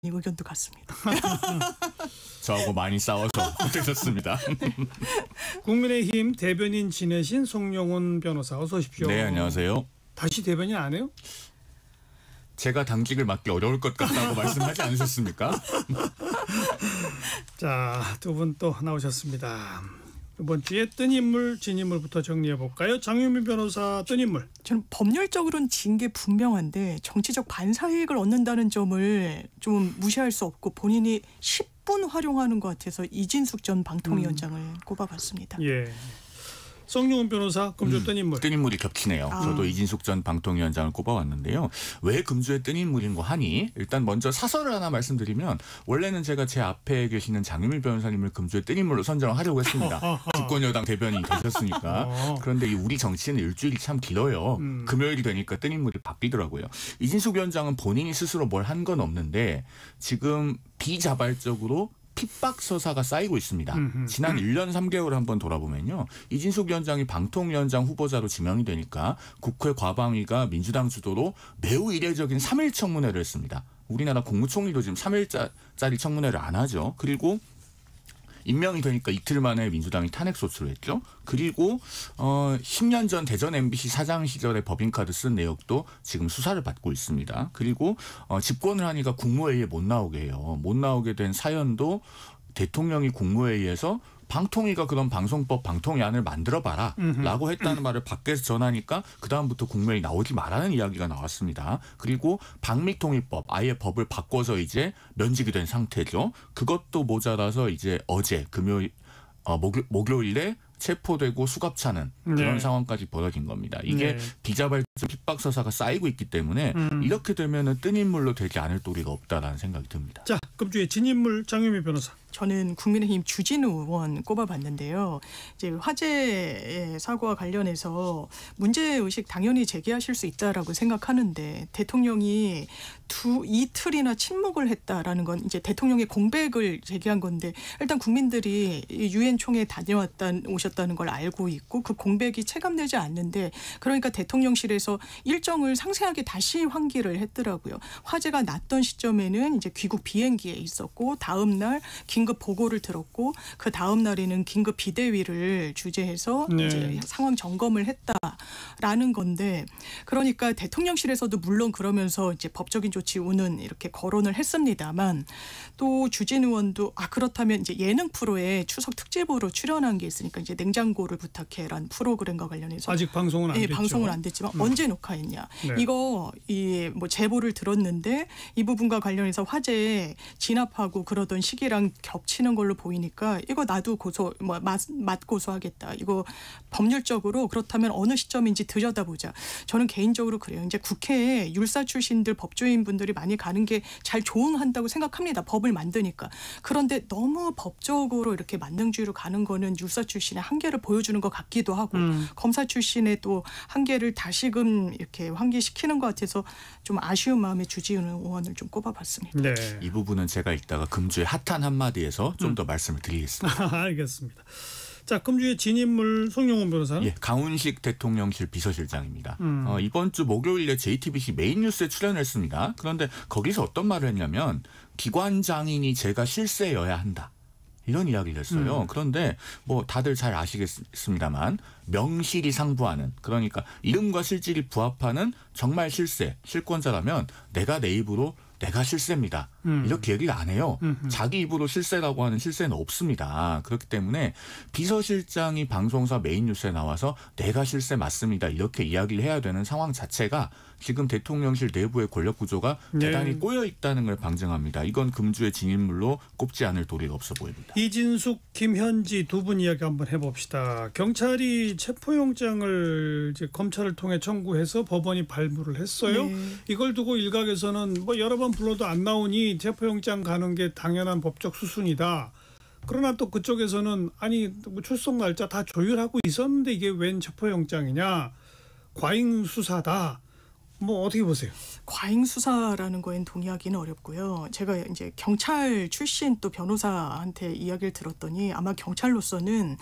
의견도 같습니다. 저하고 많이 싸워서 되셨습니다. 국민의힘 대변인 지내신 송영훈 변호사 어서 오십시오. 네, 안녕하세요. 다시 대변인 안 해요? 제가 당직을 맡기 어려울 것 같다고 말씀하지 않으셨습니까? 자, 두 분 또 나오셨습니다. 이번 주에 뜬 인물, 진 인물부터 정리해 볼까요? 장유민 변호사 뜬 인물. 저는 법률적으로는 징계 분명한데 정치적 반사이익을 얻는다는 점을 좀 무시할 수 없고 본인이 10분 활용하는 것 같아서 이진숙 전 방통위원장을 꼽아봤습니다. 예. 송영훈 변호사 금주 뜬 인물. 뜬 인물이 겹치네요. 저도 이진숙 전 방통위원장을 꼽아왔는데요. 왜 금주에 뜬 인물인고 하니 일단 먼저 사설을 하나 말씀드리면 원래는 제가 제 앞에 계시는 장유민 변호사님을 금주에 뜬 인물로 선정하려고 했습니다. 집권여당 대변인이 되셨으니까. 그런데 이 우리 정치는 일주일이 참 길어요. 금요일이 되니까 뜬 인물이 바뀌더라고요. 이진숙 위원장은 본인이 스스로 뭘 한 건 없는데 지금 비자발적으로 핍박 서사가 쌓이고 있습니다. 지난 1년 3개월 한번 돌아보면요. 이진숙 위원장이 방통위원장 후보자로 지명이 되니까 국회 과방위가 민주당 주도로 매우 이례적인 3일 청문회를 했습니다. 우리나라 국무총리도 지금 3일짜리 청문회를 안 하죠. 그리고 임명이 되니까 이틀 만에 민주당이 탄핵소추를 했죠. 그리고 10년 전 대전 MBC 사장 시절에 법인카드 쓴 내역도 지금 수사를 받고 있습니다. 그리고 집권을 하니까 국무회의에 못 나오게 해요. 못 나오게 된 사연도 대통령이 국무회의에서 방통위가 그런 방송법 방통위안을 만들어봐라 라고 했다는 말을 밖에서 전하니까 그다음부터 국무회의 나오지 말라는 이야기가 나왔습니다. 그리고 방미통일법 아예 법을 바꿔서 이제 면직이 된 상태죠. 그것도 모자라서 이제 어제 목요일에 체포되고 수갑차는 그런 상황까지 벌어진 겁니다. 이게 비자발적 핍박 서사가 쌓이고 있기 때문에 이렇게 되면은 뜬 인물로 되지 않을 도리가 없다라는 생각이 듭니다. 자, 금주의 진 인물 장유민 변호사. 저는 국민의힘 주진우 의원 꼽아봤는데요. 이제 화재 사고와 관련해서 문제의식 당연히 제기하실 수 있다라고 생각하는데 대통령이 이틀이나 침묵을 했다라는 건 이제 대통령의 공백을 제기한 건데 일단 국민들이 유엔 총회 오셨다는 걸 알고 있고 그 공백이 체감되지 않는데 그러니까 대통령실에서 일정을 상세하게 다시 환기를 했더라고요. 화재가 났던 시점에는 이제 귀국 비행기에 있었고 다음 날 긴급 보고를 들었고 그 다음 날에는 긴급 비대위를 주재해서 이제 상황 점검을 했다라는 건데 그러니까 대통령실에서도 물론 그러면서 이제 법적인 조치 우는 이렇게 거론을 했습니다만 또 주진 의원도 그렇다면 이제 예능 프로에 추석 특집으로 출연한 게 있으니까 이제 냉장고를 부탁해라는 프로그램과 관련해서 아직 방송은 안 됐죠. 방송은 안 됐지만 언제 녹화했냐. 이거 뭐 제보를 들었는데 이 부분과 관련해서 화재에 진압하고 그러던 시기랑 겹치는 걸로 보이니까 이거 나도 맛 고소하겠다. 이거 법률적으로 그렇다면 어느 시점인지 들여다보자. 저는 개인적으로 그래요. 이제 국회에 율사 출신들 법조인 분들이 많이 가는 게 잘 조응한다고 생각합니다. 법을 만드니까. 그런데 너무 법적으로 이렇게 만능주의로 가는 거는 율사 출신의 한계를 보여주는 것 같기도 하고 검사 출신의 또 한계를 다시금 이렇게 환기시키는 것 같아서 좀 아쉬운 마음에 주지훈 의원을 좀 꼽아봤습니다. 네. 이 부분은 제가 이따가 금주의 핫한 한마디에서 좀 더 말씀을 드리겠습니다. 알겠습니다. 자, 금주의 진인물 송영훈 변호사는? 예, 강훈식 대통령실 비서실장입니다. 이번 주 목요일에 JTBC 메인 뉴스에 출연했습니다. 그런데 거기서 어떤 말을 했냐면 기관장인이 제가 실세여야 한다. 이런 이야기를 했어요. 그런데 뭐 다들 잘 아시겠습니다만 명실이 상부하는 그러니까 이름과 실질이 부합하는 정말 실권자라면 내가 내 입으로 내가 실세입니다. 이렇게 얘기를 안 해요. 자기 입으로 실세라고 하는 실세는 없습니다. 그렇기 때문에 비서실장이 방송사 메인 뉴스에 나와서 내가 실세 맞습니다. 이렇게 이야기를 해야 되는 상황 자체가 지금 대통령실 내부의 권력 구조가 대단히 꼬여 있다는 걸 방증합니다. 이건 금주의 진인물로 꼽지 않을 도리가 없어 보입니다. 이진숙, 김현지 두 분 이야기 한번 해봅시다. 경찰이 체포영장을 이제 검찰을 통해 청구해서 법원이 발부를 했어요. 이걸 두고 일각에서는 뭐 여러 번 불러도 안 나오니 체포영장 가는 게 당연한 법적 수순이다. 그러나 또 그쪽에서는 아니 뭐 출석 날짜 다 조율하고 있었는데 이게 웬 체포영장이냐. 과잉 수사다. 뭐 어떻게 보세요? 과잉 수사라는 거엔 동의하기는 어렵고요. 제가 이제 경찰 출신 또 변호사한테 이야기를 들었더니 아마 경찰로서는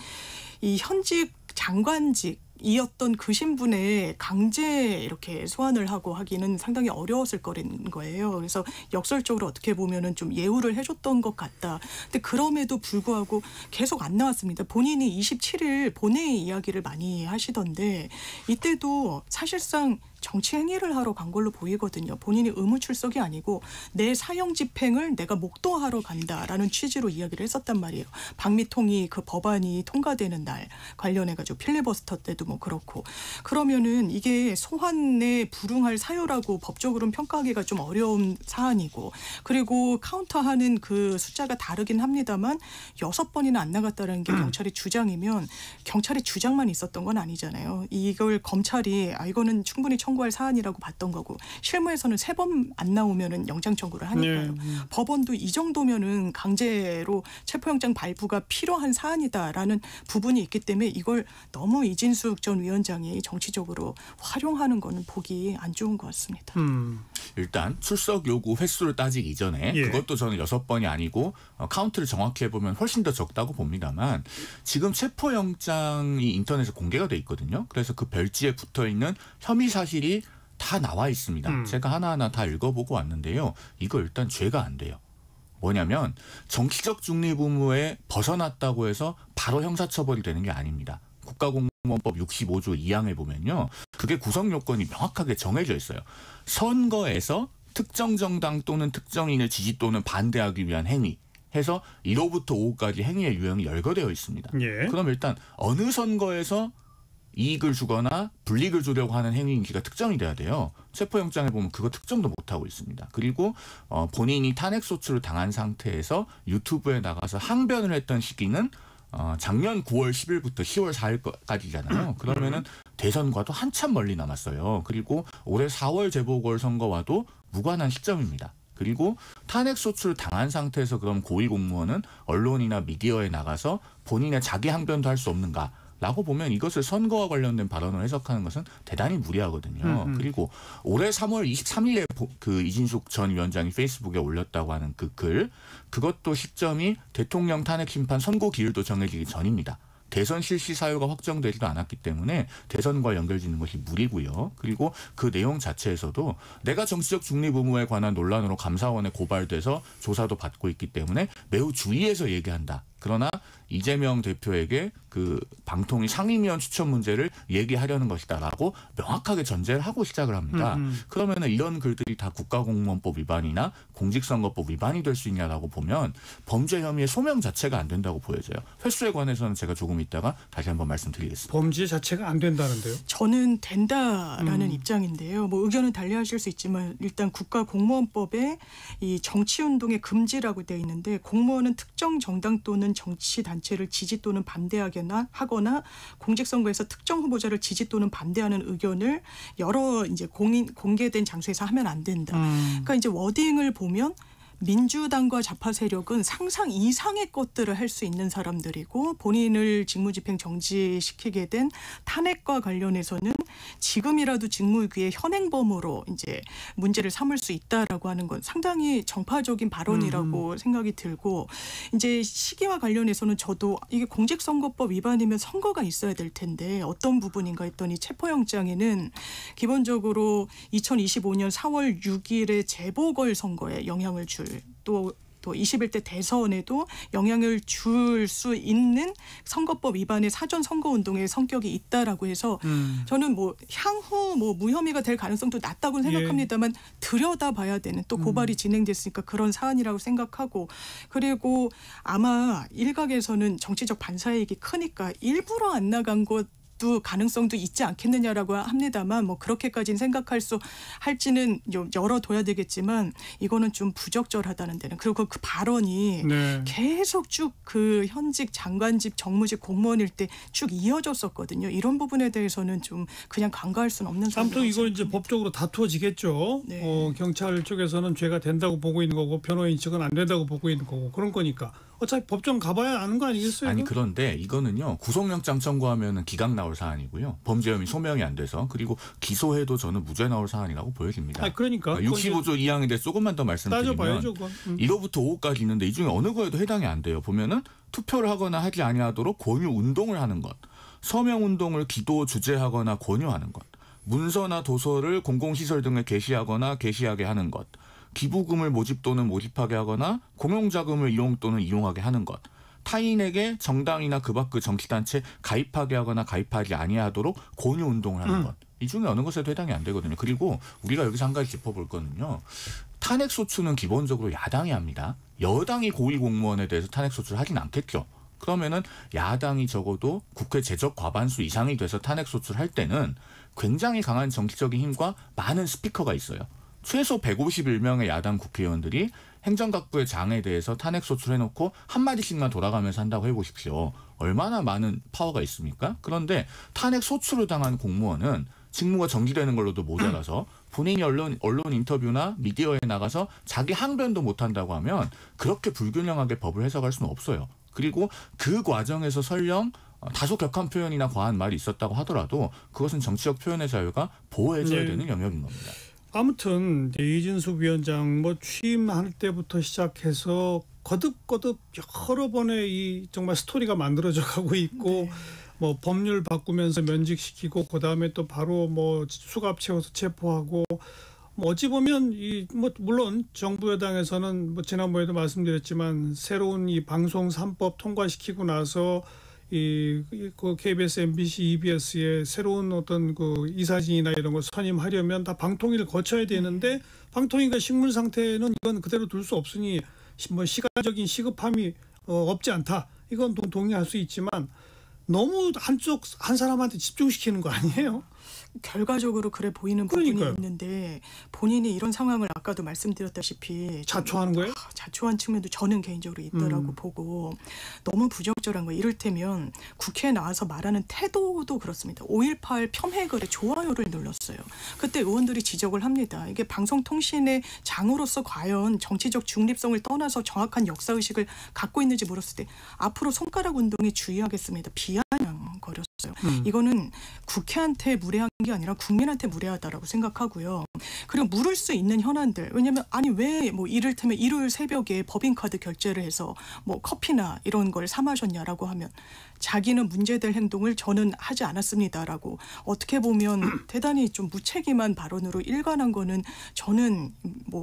이 현직 장관직 이었던 그 신분에 강제 이렇게 소환을 하고 하기는 상당히 어려웠을 거라는 거예요. 그래서 역설적으로 어떻게 보면은 좀 예우를 해줬던 것 같다. 근데 그럼에도 불구하고 계속 안 나왔습니다. 본인이 27일 본회의 이야기를 많이 하시던데 이때도 사실상 정치 행위를 하러 간 걸로 보이거든요. 본인이 의무 출석이 아니고 내 사형 집행을 내가 목도하러 간다라는 취지로 이야기를 했었단 말이에요. 방미통이 그 법안이 통과되는 날 관련해가지고 필리버스터 때도 뭐 그렇고 그러면은 이게 소환에 불응할 사유라고 법적으로는 평가하기가 좀 어려운 사안이고 그리고 카운터하는 그 숫자가 다르긴 합니다만 6번이나 안 나갔다는 게 경찰의 주장이면 경찰의 주장만 있었던 건 아니잖아요. 이걸 검찰이 이거는 충분히 청구할 사안이라고 봤던 거고 실무에서는 3번 안 나오면은 영장 청구를 하니까요. 법원도 이 정도면은 강제로 체포영장 발부가 필요한 사안이다라는 부분이 있기 때문에 이걸 너무 이진숙 전 위원장이 정치적으로 활용하는 거는 보기 안 좋은 것 같습니다. 일단 출석 요구 횟수를 따지기 이전에 그것도 저는 6번이 아니고 카운트를 정확히 해보면 훨씬 더 적다고 봅니다만 지금 체포영장이 인터넷에 공개가 돼 있거든요. 그래서 그 별지에 붙어있는 혐의 사실이 다 나와 있습니다. 제가 하나하나 다 읽어보고 왔는데요. 이거 일단 죄가 안 돼요. 뭐냐면 정치적 중립 의무에 벗어났다고 해서 바로 형사처벌이 되는 게 아닙니다. 국가공무원법 65조 2항에 보면요. 그게 구성 요건이 명확하게 정해져 있어요. 선거에서 특정 정당 또는 특정인의 지지 또는 반대하기 위한 행위 해서 1호부터 5호까지 행위의 유형이 열거되어 있습니다. 그럼 일단 어느 선거에서 이익을 주거나 불이익을 주려고 하는 행위인지가 특정이 돼야 돼요. 체포영장에 보면 그거 특정도 못하고 있습니다. 그리고 본인이 탄핵소추를 당한 상태에서 유튜브에 나가서 항변을 했던 시기는 작년 9월 10일부터 10월 4일까지잖아요. 그러면은 대선과도 한참 멀리 남았어요. 그리고 올해 4월 재보궐선거와도 무관한 시점입니다. 그리고 탄핵소추를 당한 상태에서 그럼 고위공무원은 언론이나 미디어에 나가서 본인의 자기 항변도 할 수 없는가? 라고 보면 이것을 선거와 관련된 발언을 해석하는 것은 대단히 무리하거든요. 그리고 올해 3월 23일에 그 이진숙 전 위원장이 페이스북에 올렸다고 하는 그 글, 그것도 시점이 대통령 탄핵 심판 선고 기일도 정해지기 전입니다. 대선 실시 사유가 확정되지도 않았기 때문에 대선과 연결짓는 것이 무리고요. 그리고 그 내용 자체에서도 내가 정치적 중립 의무에 관한 논란으로 감사원에 고발돼서 조사도 받고 있기 때문에 매우 주의해서 얘기한다. 그러나 이재명 대표에게 그 방통위 상임위원 추천 문제를 얘기하려는 것이다라고 명확하게 전제를 하고 시작을 합니다. 그러면 이런 글들이 다 국가공무원법 위반이나 공직선거법 위반이 될 수 있냐라고 보면 범죄 혐의의 소명 자체가 안 된다고 보여져요. 횟수에 관해서는 제가 조금 이따가 다시 한번 말씀드리겠습니다. 범죄 자체가 안 된다는데요? 저는 된다라는 입장인데요. 뭐 의견은 달리하실 수 있지만 일단 국가공무원법에 이 정치운동의 금지라고 되어 있는데 공무원은 특정 정당 또는 정치 단체를 지지 또는 반대하거나 공직선거에서 특정 후보자를 지지 또는 반대하는 의견을 여러 이제 공개된 장소에서 하면 안 된다. 그러니까 이제 워딩을 보면 민주당과 좌파 세력은 상상 이상의 것들을 할 수 있는 사람들이고 본인을 직무집행 정지시키게 된 탄핵과 관련해서는 지금이라도 직무유기의 현행범으로 이제 문제를 삼을 수 있다라고 하는 건 상당히 정파적인 발언이라고 생각이 들고 이제 시기와 관련해서는 저도 이게 공직선거법 위반이면 선거가 있어야 될 텐데 어떤 부분인가 했더니 체포영장에는 기본적으로 2025년 4월 6일의 재보궐선거에 영향을 줄 또 21대 대선에도 영향을 줄 수 있는 선거법 위반의 사전 선거운동의 성격이 있다라고 해서 저는 뭐 향후 뭐 무혐의가 될 가능성도 낮다고 생각합니다만 들여다봐야 되는 또 고발이 진행됐으니까 그런 사안이라고 생각하고 그리고 아마 일각에서는 정치적 반사이익이 크니까 일부러 안 나간 또 가능성도 있지 않겠느냐라고 합니다만 뭐 그렇게까지는 생각할 수 할지는 열어둬야 되겠지만 이거는 좀 부적절하다는 데는 그리고 그 발언이 계속 쭉 그 현직 장관직 정무직 공무원일 때 쭉 이어졌었거든요. 이런 부분에 대해서는 좀 그냥 간과할 수는 없는 상황이라고 아무튼 이건 이제 법적으로 다투어지겠죠. 경찰 쪽에서는 죄가 된다고 보고 있는 거고 변호인 측은 안 된다고 보고 있는 거고 그런 거니까. 어차피 법정 가봐야 아는 거 아니겠어요? 아니 그런데 이거는요. 구속영장 청구하면은 기각 나올 사안이고요. 범죄 혐의 소명이 안 돼서 그리고 기소해도 저는 무죄 나올 사안이라고 보여집니다. 그러니까 65조 2항에 대해서 조금만 더 말씀드리면 따져봐야죠, 1호부터 5호까지 있는데 이 중에 어느 거에도 해당이 안 돼요. 보면은 투표를 하거나 하지 아니하도록 권유 운동을 하는 것. 서명운동을 기도 주재하거나 권유하는 것, 문서나 도서를 공공시설 등에 게시하거나 게시하게 하는 것, 기부금을 모집 또는 모집하게 하거나 공용자금을 이용 또는 이용하게 하는 것, 타인에게 정당이나 그 밖의 정치단체 가입하게 하거나 가입하지 아니하도록 권유운동을 하는 것. 이 중에 어느 것에도 해당이 안 되거든요. 그리고 우리가 여기서 한 가지 짚어볼 거는요. 탄핵소추는 기본적으로 야당이 합니다. 여당이 고위공무원에 대해서 탄핵소추를 하진 않겠죠. 그러면은 야당이 적어도 국회 제적 과반수 이상이 돼서 탄핵소추를 할 때는 굉장히 강한 정치적인 힘과 많은 스피커가 있어요. 최소 151명의 야당 국회의원들이 행정각부의 장에 대해서 탄핵소추를 해놓고 한마디씩만 돌아가면서 한다고 해보십시오. 얼마나 많은 파워가 있습니까? 그런데 탄핵소추를 당한 공무원은 직무가 정지되는 걸로도 모자라서 본인이 언론 인터뷰나 미디어에 나가서 자기 항변도 못한다고 하면 그렇게 불균형하게 법을 해석할 수는 없어요. 그리고 그 과정에서 설령 다소 격한 표현이나 과한 말이 있었다고 하더라도 그것은 정치적 표현의 자유가 보호해줘야 되는 영역인 겁니다. 아무튼 이진숙 위원장 취임할 때부터 시작해서 거듭거듭 여러 번의 이 정말 스토리가 만들어져 가고 있고 법률 바꾸면서 면직시키고 그다음에 또 바로 수갑 채워서 체포하고 어찌 보면 물론 정부 여당에서는 지난번에도 말씀드렸지만 새로운 이 방송 3법 통과시키고 나서 그 KBS, MBC, EBS의 새로운 어떤 그 이사진이나 이런 걸 선임하려면 다 방통위를 거쳐야 되는데 방통위가 식물 상태는 이건 그대로 둘 수 없으니 시간적인 시급함이 없지 않다. 이건 동의할 수 있지만 너무 한 사람한테 집중시키는 거 아니에요? 결과적으로 그래 보이는 부분이 있는데 본인이 이런 상황을 아까도 말씀드렸다시피 자초하는 거예요? 자초한 측면도 저는 개인적으로 있더라고 보고 너무 부적절한 거예요. 이를테면 국회에 나와서 말하는 태도도 그렇습니다. 5.18 폄훼글에 좋아요를 눌렀어요. 그때 의원들이 지적을 합니다. 이게 방송통신의 장으로서 과연 정치적 중립성을 떠나서 정확한 역사의식을 갖고 있는지 물었을 때 앞으로 손가락 운동에 주의하겠습니다. 비아냥거렸어요. 이거는 국회한테 무례한 게 아니라 국민한테 무례하다라고 생각하고요. 그리고 물을 수 있는 현안들. 왜냐하면 왜 이를테면 일요일 새벽에 법인카드 결제를 해서 커피나 이런 걸 사 마셨냐라고 하면 자기는 문제될 행동을 저는 하지 않았습니다라고 어떻게 보면 대단히 좀 무책임한 발언으로 일관한 거는 저는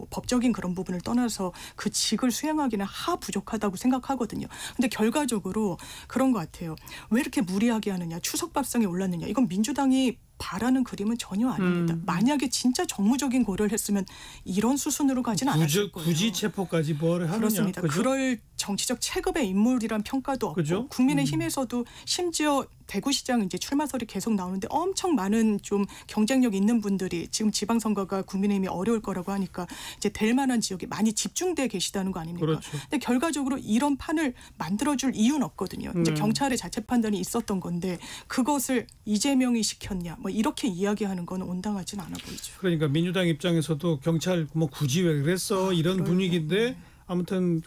법적인 그런 부분을 떠나서 그 직을 수행하기는 부족하다고 생각하거든요. 근데 결과적으로 그런 것 같아요. 왜 이렇게 무리하게 하느냐. 추석밥상에 올랐느냐. 이건 민주당이 바라는 그림은 전혀 아닙니다. 만약에 진짜 정무적인 고려를 했으면 이런 수순으로 가진 않았을 거예요. 굳이 체포까지 뭐를 하느냐. 그렇습니다. 그죠? 그럴 정치적 체급의 인물이란 평가도 없고 그죠? 국민의힘에서도 심지어 대구시장 이제 출마설이 계속 나오는데 엄청 많은 좀 경쟁력 있는 분들이 지금 지방선거가 국민의힘이 어려울 거라고 하니까 이제 될 만한 지역에 많이 집중돼 계시다는 거 아닙니까? 그렇죠. 근데 결과적으로 이런 판을 만들어줄 이유는 없거든요. 이제 경찰의 자체 판단이 있었던 건데 그것을 이재명이 시켰냐 이렇게 이야기하는 건 온당하진 않아 보이죠. 그러니까 민주당 입장에서도 경찰 굳이 왜 그랬어 이런 분위기인데 아무튼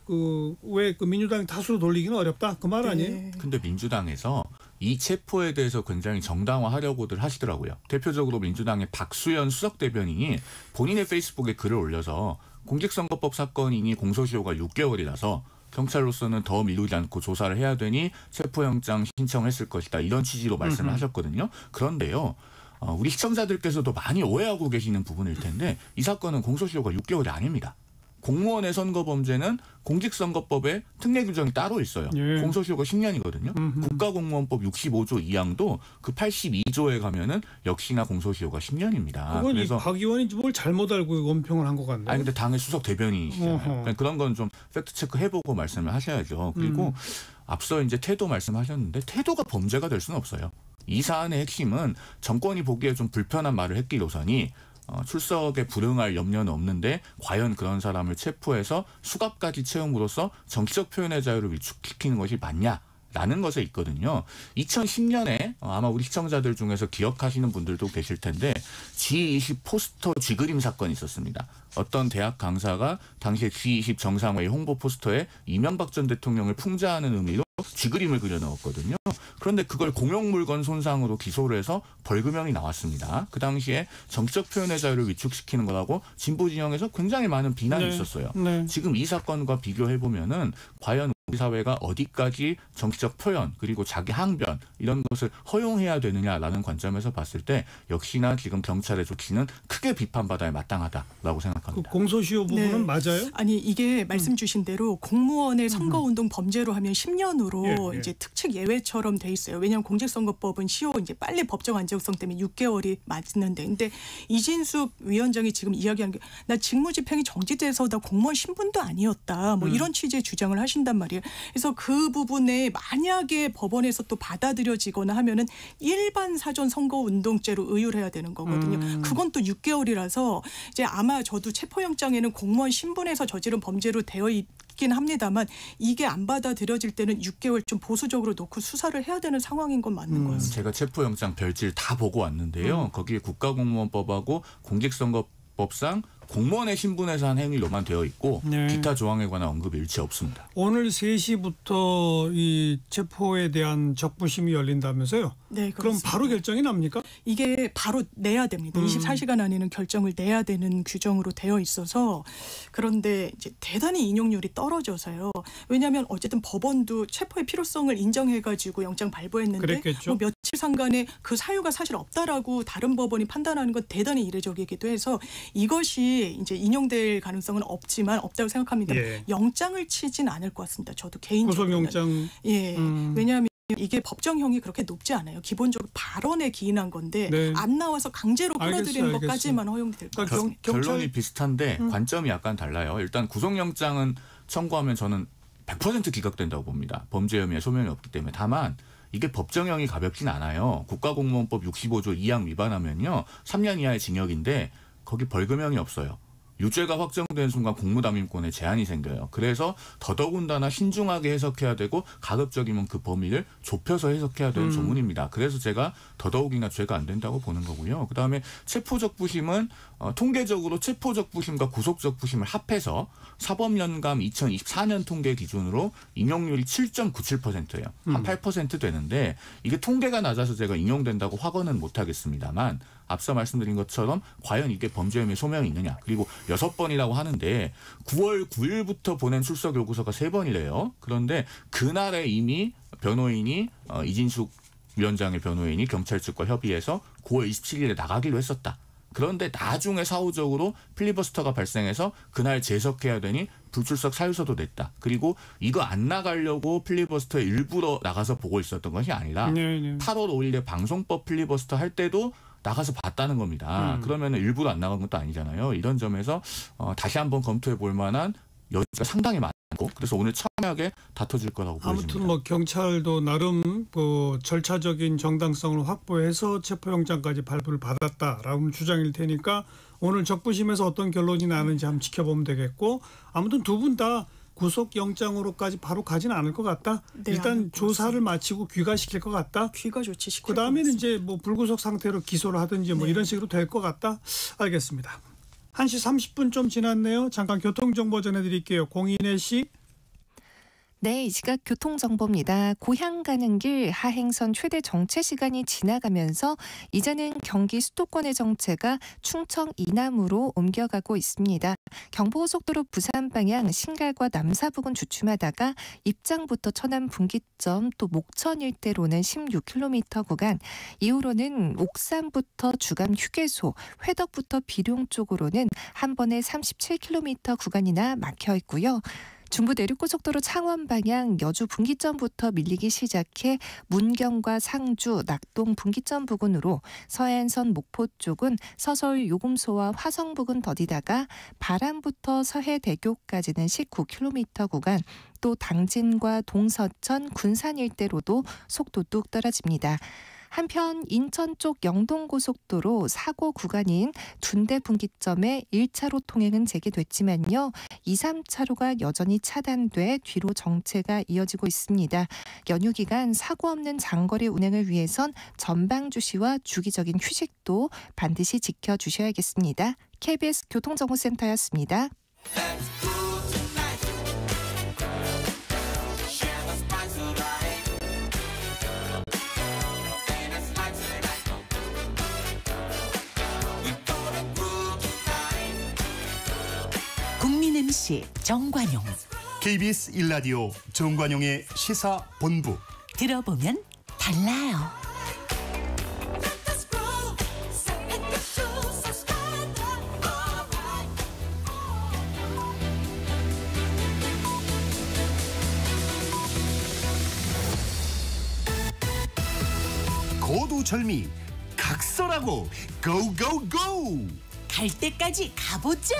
왜 민주당이 다수로 돌리기는 어렵다 그 말 아니에요? 근데 민주당에서 이 체포에 대해서 굉장히 정당화하려고들 하시더라고요. 대표적으로 민주당의 박수현 수석 대변인이 본인의 페이스북에 글을 올려서 공직선거법 사건이니 공소시효가 6개월이라서 경찰로서는 더 미루지 않고 조사를 해야 되니 체포영장 신청했을 것이다. 이런 취지로 말씀을 하셨거든요. 그런데요. 우리 시청자들께서도 많이 오해하고 계시는 부분일 텐데 이 사건은 공소시효가 6개월이 아닙니다. 공무원의 선거 범죄는 공직선거법에 특례 규정이 따로 있어요. 예. 공소시효가 10년이거든요. 국가공무원법 65조 2항도 그 82조에 가면은 역시나 공소시효가 10년입니다. 그건 그래서 박 의원이 뭘 잘못 알고 원평을 한 것 같네요. 근데 당의 수석 대변인이시잖아요. 그런 건 좀 팩트 체크 해보고 말씀을 하셔야죠. 그리고 앞서 이제 태도 말씀하셨는데 태도가 범죄가 될 수는 없어요. 이 사안의 핵심은 정권이 보기에 좀 불편한 말을 했기로서니 출석에 불응할 염려는 없는데 과연 그런 사람을 체포해서 수갑까지 채움으로써 정치적 표현의 자유를 위축시키는 것이 맞냐라는 것에 있거든요. 2010년에 아마 우리 시청자들 중에서 기억하시는 분들도 계실 텐데 G20 포스터 쥐그림 사건이 있었습니다. 어떤 대학 강사가 당시에 G20 정상회의 홍보 포스터에 이명박 전 대통령을 풍자하는 의미로 쥐그림을 그려 넣었거든요. 그런데 그걸 공용물건 손상으로 기소를 해서 벌금형이 나왔습니다. 그 당시에 정치적 표현의 자유를 위축시키는 거라고 진보 진영에서 굉장히 많은 비난이 있었어요. 지금 이 사건과 비교해 보면은 과연 우리 사회가 어디까지 정치적 표현 그리고 자기 항변 이런 것을 허용해야 되느냐라는 관점에서 봤을 때 역시나 지금 경찰의 조치는 크게 비판받아야 마땅하다라고 생각합니다. 그 공소시효 부분은 맞아요? 아니 이게 말씀 주신 대로 공무원의 선거운동 범죄로 하면 10년으로 이제 특칙 예외처럼 돼 있어요. 왜냐하면 공직선거법은 시효 이제 빨리 법적 안정성 때문에 6개월이 맞는데, 근데 이진숙 위원장이 지금 이야기하는 게 나 직무집행이 정지돼서 나 공무원 신분도 아니었다. 뭐 이런 취지의 주장을 하신단 말이에요. 그래서 그 부분에 만약에 법원에서 또 받아들여지거나 하면은 일반 사전 선거운동죄로 의율해야 되는 거거든요. 그건 또 6개월이라서 이제 아마 저도 체포영장에는 공무원 신분에서 저지른 범죄로 되어 있긴 합니다만 이게 안 받아들여질 때는 6개월 좀 보수적으로 놓고 수사를 해야 되는 상황인 건 맞는 것 같습니다. 제가 체포영장 별질 다 보고 왔는데요. 거기에 국가공무원법하고 공직선거법상 공무원의 신분에서 한 행위로만 되어 있고 기타 조항에 관한 언급이 일체 없습니다. 오늘 3시부터 이 체포에 대한 적부심이 열린다면서요? 네, 그럼 그렇습니다. 바로 결정이 납니까? 이게 바로 내야 됩니다. 24시간 안에는 결정을 내야 되는 규정으로 되어 있어서 그런데 이제 대단히 인용률이 떨어져서요. 왜냐하면 어쨌든 법원도 체포의 필요성을 인정해가지고 영장 발부했는데 그랬겠죠. 뭐 며칠 상간에 그 사유가 사실 없다라고 다른 법원이 판단하는 건 대단히 이례적이기도 해서 이것이 이제 인용될 가능성은 없다고 생각합니다. 예. 영장을 치진 않을 것 같습니다. 저도 개인적으로. 구속영장. 예. 왜냐하면 이게 법정형이 그렇게 높지 않아요. 기본적으로 발언에 기인한 건데 안 나와서 강제로 끌어들이는 것까지만 허용될 것 같습니다. 결론이 비슷한데 관점이 약간 달라요. 일단 구속영장은 청구하면 저는 100% 기각된다고 봅니다. 범죄 혐의에 소명이 없기 때문에. 다만 이게 법정형이 가볍진 않아요. 국가공무원법 65조 2항 위반하면요 3년 이하의 징역인데 거기 벌금형이 없어요. 유죄가 확정된 순간 공무담임권에 제한이 생겨요. 그래서 더더군다나 신중하게 해석해야 되고 가급적이면 그 범위를 좁혀서 해석해야 되는 조문입니다. 그래서 제가 더더욱이나 죄가 안 된다고 보는 거고요. 그다음에 체포적부심은 통계적으로 체포적부심과 구속적부심을 합해서 사법연감 2024년 통계 기준으로 인용률이 7.97%예요. 한 8% 되는데 이게 통계가 낮아서 제가 인용된다고 확언은 못하겠습니다만 앞서 말씀드린 것처럼 과연 이게 범죄 혐의 소명이 있느냐. 그리고 6번이라고 하는데 9월 9일부터 보낸 출석 요구서가 3번이래요. 그런데 그날에 이미 변호인이 이진숙 위원장의 변호인이 경찰 측과 협의해서 9월 27일에 나가기로 했었다. 그런데 나중에 사후적으로 필리버스터가 발생해서 그날 재석해야 되니 불출석 사유서도 냈다. 그리고 이거 안 나가려고 필리버스터에 일부러 나가서 보고 있었던 것이 아니라 8월 5일에 방송법 필리버스터 할 때도 나가서 봤다는 겁니다. 그러면 일부러 안 나간 것도 아니잖아요. 이런 점에서 다시 한번 검토해 볼 만한 여지가 상당히 많고 그래서 오늘 청약에 다퉈질 거라고 보여집니다. 아무튼 뭐 경찰도 나름 그 절차적인 정당성을 확보해서 체포영장까지 발부를 받았다라는 주장일 테니까 오늘 적부심에서 어떤 결론이 나는지 한번 지켜보면 되겠고 아무튼 두 분 다 구속영장으로까지 바로 가지는 않을 것 같다. 네, 일단 조사를 마치고 귀가시킬 것 같다. 귀가 조치시킬 그 다음에는 이제 뭐 불구속 상태로 기소를 하든지 뭐 이런 식으로 될 것 같다. 알겠습니다. 1시 30분 좀 지났네요. 잠깐 교통정보 전해드릴게요. 공인혜 씨. 네, 이 시각 교통정보입니다. 고향 가는 길 하행선 최대 정체 시간이 지나가면서 이제는 경기 수도권의 정체가 충청 이남으로 옮겨가고 있습니다. 경부고속도로 부산 방향 신갈과 남사 부근 주춤하다가 입장부터 천안 분기점 또 목천 일대로는 16km 구간, 이후로는 옥산부터 주감 휴게소, 회덕부터 비룡 쪽으로는 한 번에 37km 구간이나 막혀 있고요. 중부 내륙고속도로 창원 방향 여주 분기점부터 밀리기 시작해 문경과 상주, 낙동 분기점 부근으로 서해안선 목포 쪽은 서서울 요금소와 화성 부근 더디다가 바람부터 서해대교까지는 19km 구간, 또 당진과 동서천, 군산 일대로도 속도 뚝 떨어집니다. 한편 인천 쪽 영동고속도로 사고 구간인 둔대 분기점에 1차로 통행은 재개됐지만요. 2, 3차로가 여전히 차단돼 뒤로 정체가 이어지고 있습니다. 연휴 기간 사고 없는 장거리 운행을 위해선 전방 주시와 주기적인 휴식도 반드시 지켜주셔야겠습니다. KBS 교통정보센터였습니다. 국민 MC 정관용. KBS 1라디오 정관용의 시사본부. 들어보면 달라요. 고두절미 각설하고 고고고. 갈 때까지 가보자.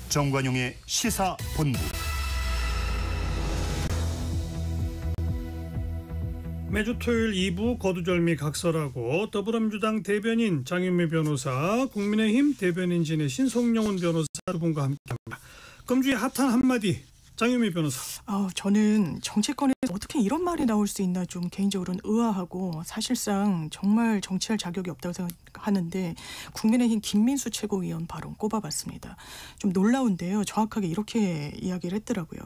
정관용의 시사본부. 매주 토요일 2부 거두절미 각설하고 더불어민주당 대변인 장윤미 변호사, 국민의힘 대변인 지내신 송영훈 변호사 두 분과 함께합니다. 금주의 핫한 한마디, 장윤미 변호사. 저는 정치권에서 어떻게 이런 말이 나올 수 있나 좀 개인적으로는 의아하고 사실상 정말 정치할 자격이 없다고 생각하는데 국민의힘 김민수 최고위원 발언 꼽아봤습니다. 좀 놀라운데요. 정확하게 이렇게 이야기를 했더라고요.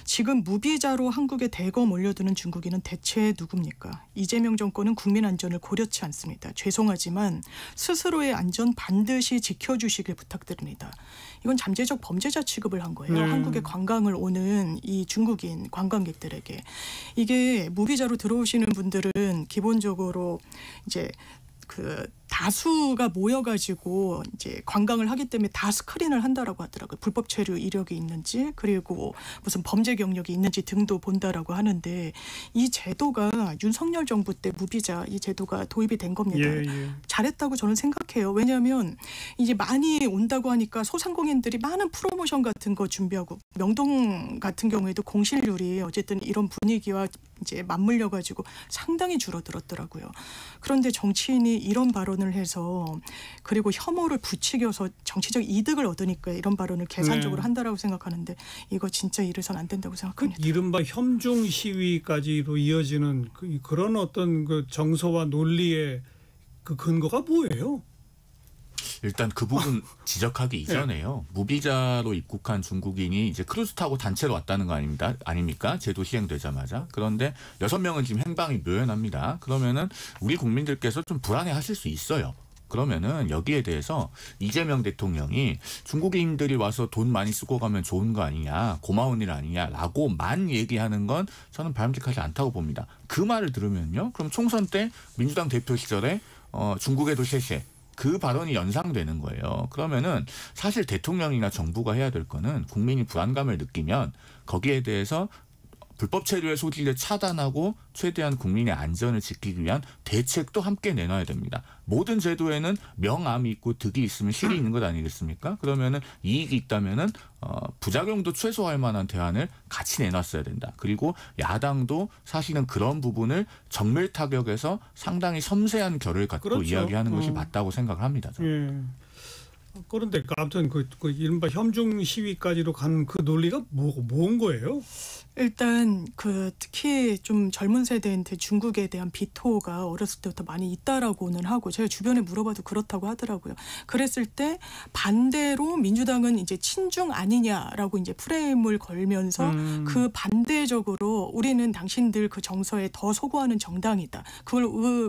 지금 무비자로 한국에 대거 몰려드는 중국인은 대체 누굽니까? 이재명 정권은 국민 안전을 고려치 않습니다. 죄송하지만 스스로의 안전 반드시 지켜주시길 부탁드립니다. 이건 잠재적 범죄자 취급을 한 거예요. 한국에 관광을 오는 이 중국인 관광객들에게. 이게 무비자로 들어오시는 분들은 기본적으로 이제 그 다수가 모여가지고 이제 관광을 하기 때문에 다 스크린을 한다라고 하더라고요. 불법 체류 이력이 있는지 그리고 무슨 범죄 경력이 있는지 등도 본다라고 하는데 이 제도가 윤석열 정부 때 무비자 이 제도가 도입이 된 겁니다. 잘했다고 저는 생각해요. 왜냐하면 이제 많이 온다고 하니까 소상공인들이 많은 프로모션 같은 거 준비하고 명동 같은 경우에도 공실률이 어쨌든 이런 분위기와 이제 맞물려 가지고 상당히 줄어들었더라고요. 그런데 정치인이 이런 발언을 해서 그리고 혐오를 부추겨서 정치적 이득을 얻으니까 이런 발언을 계산적으로 한다라고 생각하는데 이거 진짜 이래서는 안 된다고 생각합니다. 이른바 혐중 시위까지로 이어지는 그런 어떤 그 정서와 논리의 그 근거가 뭐예요? 일단 그 부분 지적하기 이전에요. 무비자로 입국한 중국인이 이제 크루즈 타고 단체로 왔다는 거 아닙니까? 제도 시행되자마자. 그런데 6명은 지금 행방이 묘연합니다. 그러면은 우리 국민들께서 좀 불안해하실 수 있어요. 그러면은 여기에 대해서 이재명 대통령이 중국인들이 와서 돈 많이 쓰고 가면 좋은 거 아니냐, 고마운 일 아니냐라고만 얘기하는 건 저는 바람직하지 않다고 봅니다. 그 말을 들으면요, 그럼 총선 때 민주당 대표 시절에 중국에도 셰셰 그 발언이 연상되는 거예요. 그러면은 사실 대통령이나 정부가 해야 될 거는 국민이 불안감을 느끼면 거기에 대해서 불법 체류의 소지를 차단하고 최대한 국민의 안전을 지키기 위한 대책도 함께 내놔야 됩니다. 모든 제도에는 명암이 있고 득이 있으면 실이 있는 것 아니겠습니까? 그러면은 이익이 있다면은 부작용도 최소화할 만한 대안을 같이 내놨어야 된다. 그리고 야당도 사실은 그런 부분을 정밀 타격에서 상당히 섬세한 결을 갖고 그렇죠. 이야기하는 것이 맞다고 생각을 합니다. 그런데 아무튼 그 이른바 혐중 시위까지로 간 그 논리가 뭔 거예요? 일단 특히 좀 젊은 세대한테 중국에 대한 비토가 어렸을 때부터 많이 있다라고는 하고 제가 주변에 물어봐도 그렇다고 하더라고요. 그랬을 때 반대로 민주당은 이제 친중 아니냐라고 이제 프레임을 걸면서 그 반대적으로 우리는 당신들 그 정서에 더 소구하는 정당이다.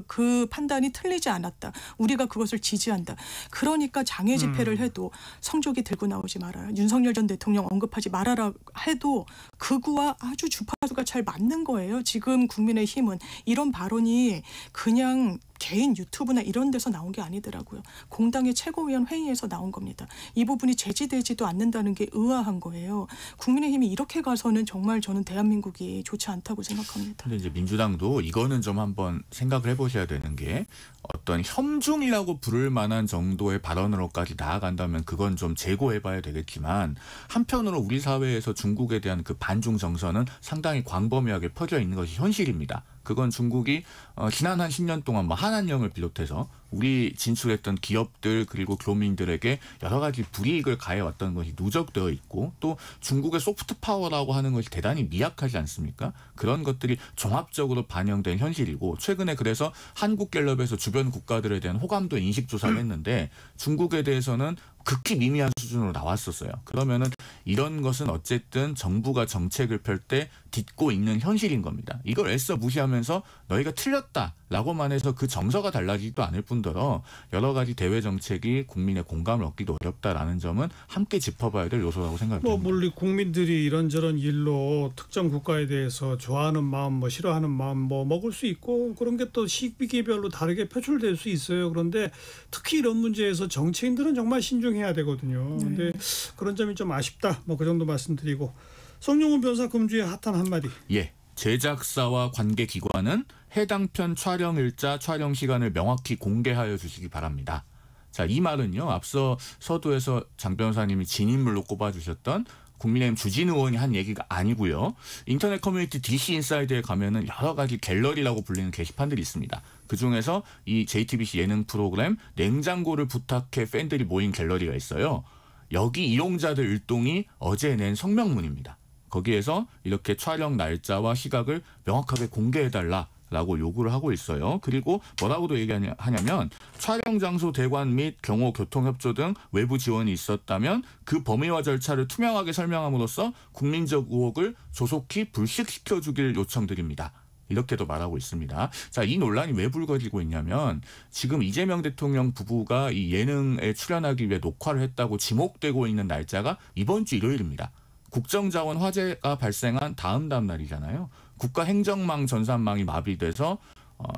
그 판단이 틀리지 않았다. 우리가 그것을 지지한다. 그러니까 장애 집회를 해도 성조기 들고 나오지 말아요. 윤석열 전 대통령 언급하지 말아라 해도 극우와 아주 주파수가 잘 맞는 거예요. 지금 국민의힘은 이런 발언이 그냥 개인 유튜브나 이런 데서 나온 게 아니더라고요. 공당의 최고위원 회의에서 나온 겁니다. 이 부분이 제지되지도 않는다는 게 의아한 거예요. 국민의힘이 이렇게 가서는 정말 저는 대한민국이 좋지 않다고 생각합니다. 근데 이제 민주당도 이거는 좀 한번 생각을 해보셔야 되는 게 어떤 혐중이라고 부를 만한 정도의 발언으로까지 나아간다면 그건 좀 재고해봐야 되겠지만 한편으로 우리 사회에서 중국에 대한 그 반중 정서는 상당히 광범위하게 퍼져 있는 것이 현실입니다. 그건 중국이 지난 한 10년 동안 한한령을 비롯해서 우리 진출했던 기업들 그리고 교민들에게 여러 가지 불이익을 가해왔던 것이 누적되어 있고 또 중국의 소프트 파워라고 하는 것이 대단히 미약하지 않습니까? 그런 것들이 종합적으로 반영된 현실이고 최근에 그래서 한국갤럽에서 주변 국가들에 대한 호감도 인식조사를 했는데 중국에 대해서는 극히 미미한 수준으로 나왔었어요. 그러면은 이런 것은 어쨌든 정부가 정책을 펼 때 딛고 있는 현실인 겁니다. 이걸 애써 무시하면서 너희가 틀렸다라고만 해서 그 정서가 달라지지도 않을 뿐더러 뿐더러 여러 가지 대외 정책이 국민의 공감을 얻기도 어렵다라는 점은 함께 짚어봐야 될 요소라고 생각합니다. 물론 국민들이 이런저런 일로 특정 국가에 대해서 좋아하는 마음, 싫어하는 마음 먹을 수 있고 그런 게 또 시기별로 다르게 표출될 수 있어요. 그런데 특히 이런 문제에서 정치인들은 정말 신중해야 되거든요. 그런데 그런 점이 좀 아쉽다. 그 정도 말씀드리고 성룡훈 변호사 금주의 핫한 한마디. 예. 제작사와 관계기관은 해당 편 촬영 일자, 촬영 시간을 명확히 공개하여 주시기 바랍니다. 자, 이 말은요. 앞서 서두에서 장 변호사님이 진인물로 꼽아주셨던 국민의힘 주진 의원이 한 얘기가 아니고요. 인터넷 커뮤니티 DC 인사이드에 가면은 여러 가지 갤러리라고 불리는 게시판들이 있습니다. 그중에서 이 JTBC 예능 프로그램 냉장고를 부탁해 팬들이 모인 갤러리가 있어요. 여기 이용자들 일동이 어제 낸 성명문입니다. 거기에서 이렇게 촬영 날짜와 시각을 명확하게 공개해달라라고 요구를 하고 있어요. 그리고 뭐라고도 얘기하냐면 촬영 장소 대관 및 경호 교통협조 등 외부 지원이 있었다면 그 범위와 절차를 투명하게 설명함으로써 국민적 의혹을 조속히 불식시켜주길 요청드립니다. 이렇게도 말하고 있습니다. 자, 이 논란이 왜 불거지고 있냐면 지금 이재명 대통령 부부가 이 예능에 출연하기 위해 녹화를 했다고 지목되고 있는 날짜가 이번 주 일요일입니다. 국정자원 화재가 발생한 다음 날이잖아요. 국가행정망 전산망이 마비돼서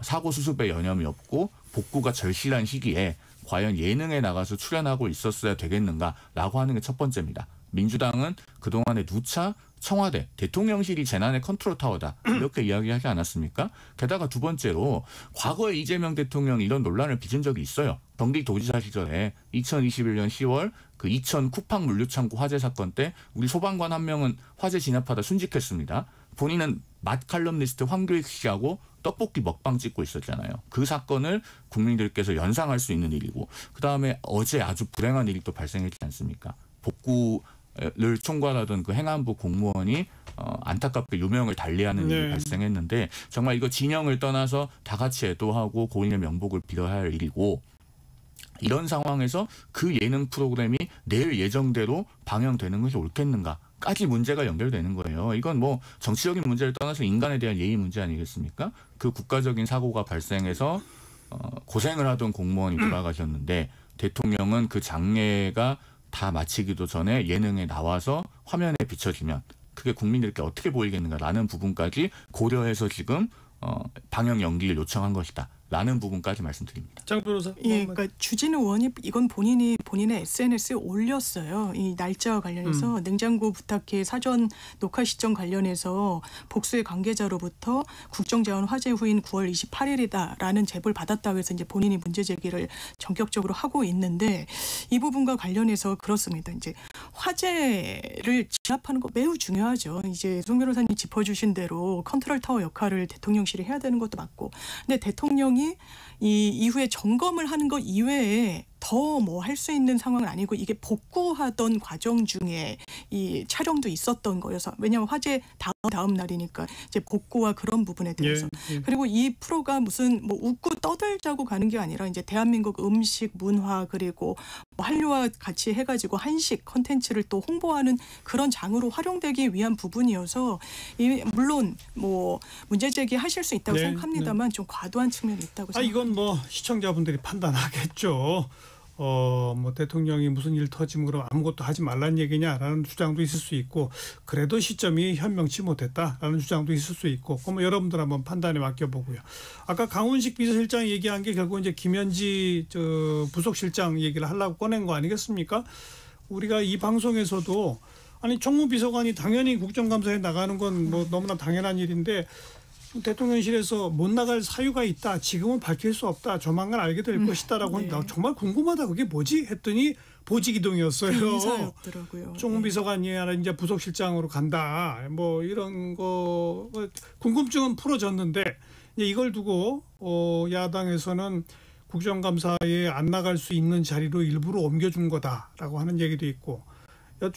사고 수습에 여념이 없고 복구가 절실한 시기에 과연 예능에 나가서 출연하고 있었어야 되겠는가라고 하는 게 첫 번째입니다. 민주당은 그동안에 누차 청와대, 대통령실이 재난의 컨트롤 타워다 이렇게 이야기하지 않았습니까? 게다가 두 번째로 과거에 이재명 대통령이 이런 논란을 빚은 적이 있어요. 경기도지사 시절에 2021년 10월 그 이천 쿠팡 물류창고 화재 사건 때 우리 소방관 한 명은 화재 진압하다 순직했습니다. 본인은 맛 칼럼니스트 황교익 씨하고 떡볶이 먹방 찍고 있었잖아요. 그 사건을 국민들께서 연상할 수 있는 일이고 그다음에 어제 아주 불행한 일이 또 발생했지 않습니까? 복구를 총괄하던 그 행안부 공무원이 안타깝게 유명을 달리하는 일이 발생했는데 정말 이거 진영을 떠나서 다 같이 애도하고 고인의 명복을 빌어야 할 일이고 이런 상황에서 그 예능 프로그램이 내일 예정대로 방영되는 것이 옳겠는가까지 문제가 연결되는 거예요. 이건 뭐 정치적인 문제를 떠나서 인간에 대한 예의 문제 아니겠습니까? 그 국가적인 사고가 발생해서 고생을 하던 공무원이 돌아가셨는데 대통령은 그 장례가 다 마치기도 전에 예능에 나와서 화면에 비춰지면 그게 국민들께 어떻게 보이겠는가라는 부분까지 고려해서 지금 방영 연기를 요청한 것이다. 라는 부분까지 말씀드립니다. 장 변호사. 예, 그러니까 주진 의원이 이건 본인의 SNS에 올렸어요. 이 날짜와 관련해서 냉장고 부탁해 사전 녹화 시점 관련해서 복수의 관계자로부터 국정자원 화재 후인 9월 28일이다라는 제보를 받았다고 해서 이제 본인이 문제 제기를 전격적으로 하고 있는데 이 부분과 관련해서 그렇습니다. 이제 화재를 진압하는 거 매우 중요하죠. 이제 송 변호사님 짚어주신 대로 컨트롤 타워 역할을 대통령실이 해야 되는 것도 맞고, 근데 대통령이 이 이후에 점검을 하는 것 이외에 더 뭐 할 수 있는 상황은 아니고 이게 복구하던 과정 중에 이 촬영도 있었던 거여서 왜냐하면 화재 다음 날이니까 이제 복구와 그런 부분에 대해서 그리고 이 프로가 무슨 뭐 웃고 떠들자고 가는 게 아니라 이제 대한민국 음식 문화 그리고 뭐 한류와 같이 해가지고 한식 컨텐츠를 또 홍보하는 그런 장으로 활용되기 위한 부분이어서 물론 뭐 문제 제기하실 수 있다고 생각합니다만 좀 과도한 측면이 있다고 생각합니다. 이건 뭐 시청자분들이 판단하겠죠. 뭐 대통령이 무슨 일 터지면 그럼 아무것도 하지 말란 얘기냐라는 주장도 있을 수 있고 그래도 시점이 현명치 못했다라는 주장도 있을 수 있고 그럼 여러분들 한번 판단에 맡겨보고요. 아까 강훈식 비서실장 얘기한 게 결국 이제 김현지 부속실장 얘기를 하려고 꺼낸 거 아니겠습니까? 우리가 이 방송에서도 아니 총무비서관이 당연히 국정감사에 나가는 건 뭐 너무나 당연한 일인데 대통령실에서 못 나갈 사유가 있다. 지금은 밝힐 수 없다. 조만간 알게 될 것이다라고 하는데 정말 궁금하다. 그게 뭐지? 했더니 보직이동이었어요. 인사였더라고요. 총무비서관이 아니라 이제 부속실장으로 간다. 뭐 이런 거 궁금증은 풀어졌는데 이걸 두고 야당에서는 국정감사에 안 나갈 수 있는 자리로 일부러 옮겨준 거다라고 하는 얘기도 있고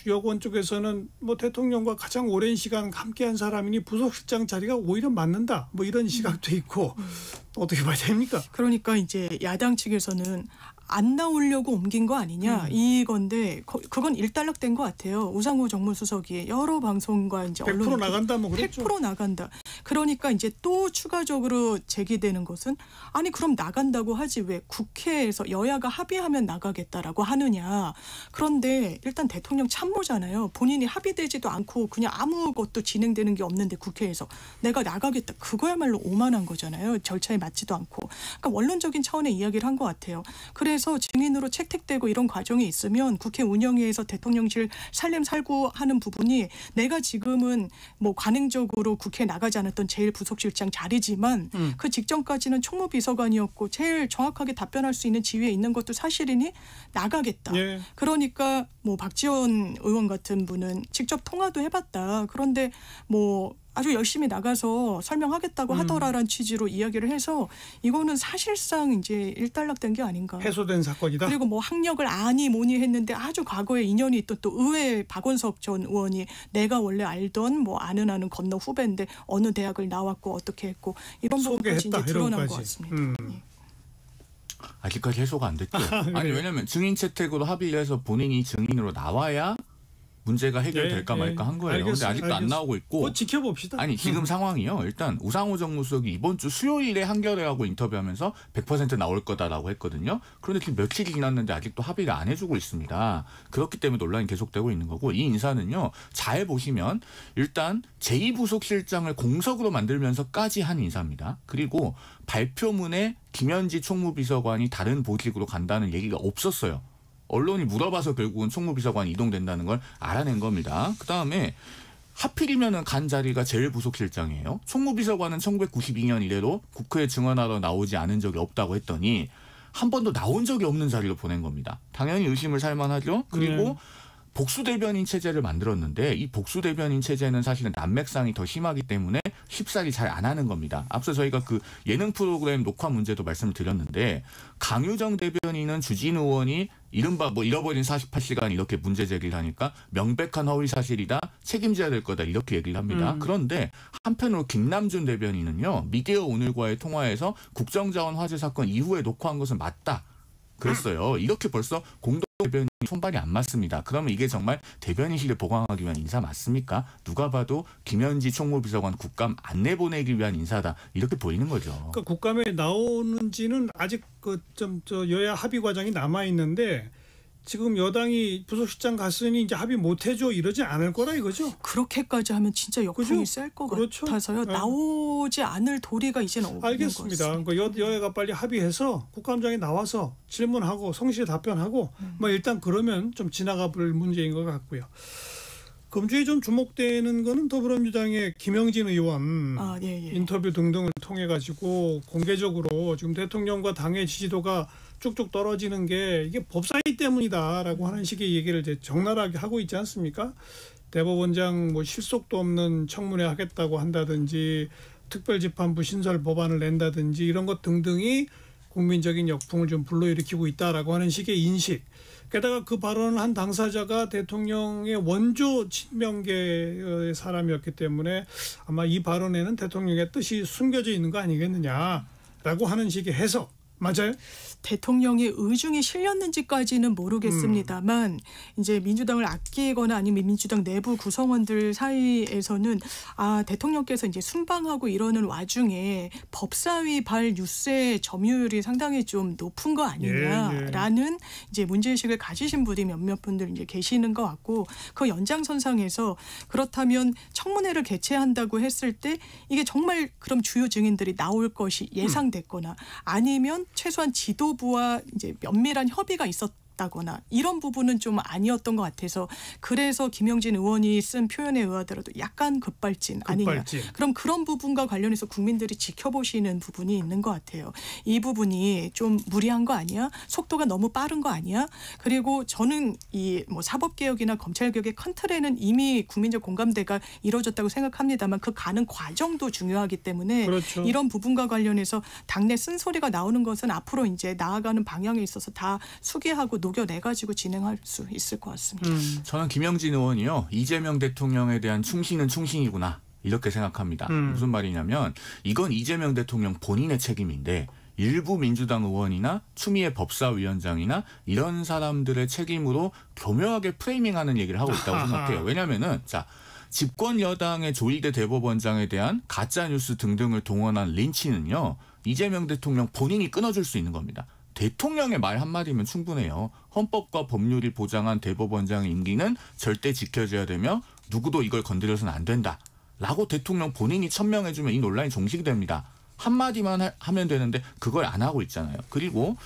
여권 쪽에서는 뭐 대통령과 가장 오랜 시간 함께한 사람이니 부속실장 자리가 오히려 맞는다. 뭐 이런 시각도 있고 어떻게 봐야 됩니까? 그러니까 이제 야당 측에서는 안 나오려고 옮긴 거 아니냐 이건데 그건 일단락된 것 같아요. 우상호 정무수석이 여러 방송과 이제 100% 나간다 뭐 그랬죠. 100% 나간다. 그러니까 이제 또 추가적으로 제기되는 것은 아니 그럼 나간다고 하지 왜 국회에서 여야가 합의하면 나가겠다라고 하느냐. 그런데 일단 대통령 참모잖아요. 본인이 합의되지도 않고 그냥 아무것도 진행되는 게 없는데 국회에서 내가 나가겠다. 그거야말로 오만한 거잖아요. 절차에 맞지도 않고. 그러니까 원론적인 차원의 이야기를 한 것 같아요. 그래서 증인으로 채택되고 이런 과정이 있으면 국회 운영위에서 대통령실 살림살구하는 부분이 내가 지금은 뭐 관행적으로 국회에 나가지 않았던 제1부속실장 자리지만 그 직전까지는 총무비서관이었고 제일 정확하게 답변할 수 있는 지위에 있는 것도 사실이니 나가겠다. 예. 그러니까 뭐 박지원 의원 같은 분은 직접 통화도 해봤다. 그런데 뭐 아주 열심히 나가서 설명하겠다고 하더라라는 취지로 이야기를 해서 이거는 사실상 이제 일단락된 게 아닌가. 해소된 사건이다. 그리고 뭐 학력을 아니 뭐니 했는데 아주 과거에 인연이 있던 또 의회 박원석 전 의원이 내가 원래 알던 뭐 아는 건너 후배인데 어느 대학을 나왔고 어떻게 했고 이런 부분까지 이제 드러난 것 같습니다. 예. 아직까지 해소가 안 됐죠. 아니 왜냐하면 증인 채택으로 합의를 해서 본인이 증인으로 나와야 문제가 해결될까 말까 한 거예요. 그런데 아직도 안 나오고 있고. 지켜봅시다. 아니 지금 상황이요. 일단 우상호 정무수석이 이번 주 수요일에 한겨레하고 인터뷰하면서 100% 나올 거다라고 했거든요. 그런데 지금 며칠이 지났는데 아직도 합의를 안 해주고 있습니다. 그렇기 때문에 논란이 계속되고 있는 거고 이 인사는요. 잘 보시면 일단 제2부속실장을 공석으로 만들면서까지 한 인사입니다. 그리고 발표문에 김현지 총무비서관이 다른 보직으로 간다는 얘기가 없었어요. 언론이 물어봐서 결국은 총무비서관이 이동된다는 걸 알아낸 겁니다. 그다음에 하필이면은 간 자리가 제1부속실장이에요. 총무비서관은 1992년 이래로 국회에 증언하러 나오지 않은 적이 없다고 했더니 한 번도 나온 적이 없는 자리로 보낸 겁니다. 당연히 의심을 살 만하죠. 그리고 복수대변인 체제를 만들었는데 이 복수대변인 체제는 사실은 난맥상이 더 심하기 때문에 쉽사리 잘 안 하는 겁니다. 앞서 저희가 그 예능 프로그램 녹화 문제도 말씀을 드렸는데 강유정 대변인은 주진 의원이 이른바 뭐 잃어버린 48시간 이렇게 문제 제기를 하니까 명백한 허위 사실이다. 책임져야 될 거다. 이렇게 얘기를 합니다. 그런데 한편으로 김남준 대변인은요. 미디어 오늘과의 통화에서 국정자원 화재 사건 이후에 녹화한 것은 맞다. 그랬어요. 이렇게 벌써 공동 대변인 손발이 안 맞습니다. 그러면 이게 정말 대변인실을 보강하기 위한 인사 맞습니까? 누가 봐도 김현지 총무비서관 국감 안 내보내기 위한 인사다. 이렇게 보이는 거죠. 그러니까 국감에 나오는지는 아직 여야 합의 과정이 남아 있는데 지금 여당이 부속실장 갔으니 이제 합의 못 해줘 이러지 않을 거라 이거죠. 그렇게까지 하면 진짜 역풍이 셀 것 같아서요. 네. 나오지 않을 도리가 이제는 없는 것 같습니다. 알겠습니다. 그러니까 여야가 빨리 합의해서 국감장에 나와서 질문하고 성실히 답변하고 뭐 일단 그러면 좀 지나가 볼 문제인 것 같고요. 금주에 좀 주목되는 거는 더불어민주당의 김영진 의원 인터뷰 등등을 통해 가지고 공개적으로 지금 대통령과 당의 지지도가 쭉쭉 떨어지는 게 이게 법사위 때문이다라고 하는 식의 얘기를 이제 적나라하게 하고 있지 않습니까? 대법원장 뭐 실속도 없는 청문회 하겠다고 한다든지 특별재판부 신설 법안을 낸다든지 이런 것 등등이 국민적인 역풍을 좀 불러일으키고 있다라고 하는 식의 인식. 게다가 그 발언을 한 당사자가 대통령의 원조 친명계의 사람이었기 때문에 아마 이 발언에는 대통령의 뜻이 숨겨져 있는 거 아니겠느냐라고 하는 식의 해석. 맞아요? 대통령의 의중이 실렸는지까지는 모르겠습니다만 이제 민주당을 아끼거나 아니면 민주당 내부 구성원들 사이에서는 대통령께서 이제 순방하고 이러는 와중에 법사위 발 뉴스의 점유율이 상당히 좀 높은 거 아니냐라는 이제 문제의식을 가지신 분이 몇몇 분들 이제 계시는 것 같고 그 연장선상에서 그렇다면 청문회를 개최한다고 했을 때 이게 정말 그럼 주요 증인들이 나올 것이 예상됐거나 아니면 최소한 지도부와 이제 면밀한 협의가 있었다거나 이런 부분은 좀 아니었던 것 같아서 그래서 김영진 의원이 쓴 표현에 의하더라도 약간 급발진 아니냐. 그럼 그런 부분과 관련해서 국민들이 지켜보시는 부분이 있는 것 같아요. 이 부분이 좀 무리한 거 아니야? 속도가 너무 빠른 거 아니야? 그리고 저는 이 뭐 사법개혁이나 검찰개혁의 큰 틀에는 이미 국민적 공감대가 이루어졌다고 생각합니다만 그 가는 과정도 중요하기 때문에 그렇죠. 이런 부분과 관련해서 당내 쓴소리가 나오는 것은 앞으로 이제 나아가는 방향에 있어서 다 수기하고 녹여내가지고 진행할 수 있을 것 같습니다. 저는 김영진 의원이요. 이재명 대통령에 대한 충신은 충신이구나. 이렇게 생각합니다. 무슨 말이냐면 이건 이재명 대통령 본인의 책임인데 일부 민주당 의원이나 추미애 법사위원장이나 이런 사람들의 책임으로 교묘하게 프레이밍하는 얘기를 하고 있다고 생각해요. 왜냐하면은 자 집권 여당의 조희대 대법원장에 대한 가짜 뉴스 등등을 동원한 린치는요. 이재명 대통령 본인이 끊어줄 수 있는 겁니다. 대통령의 말 한마디면 충분해요. 헌법과 법률이 보장한 대법원장의 임기는 절대 지켜져야 되며 누구도 이걸 건드려서는 안 된다. 라고 대통령 본인이 천명해주면 이 논란이 종식이 됩니다. 한마디만 하면 되는데 그걸 안 하고 있잖아요. 그리고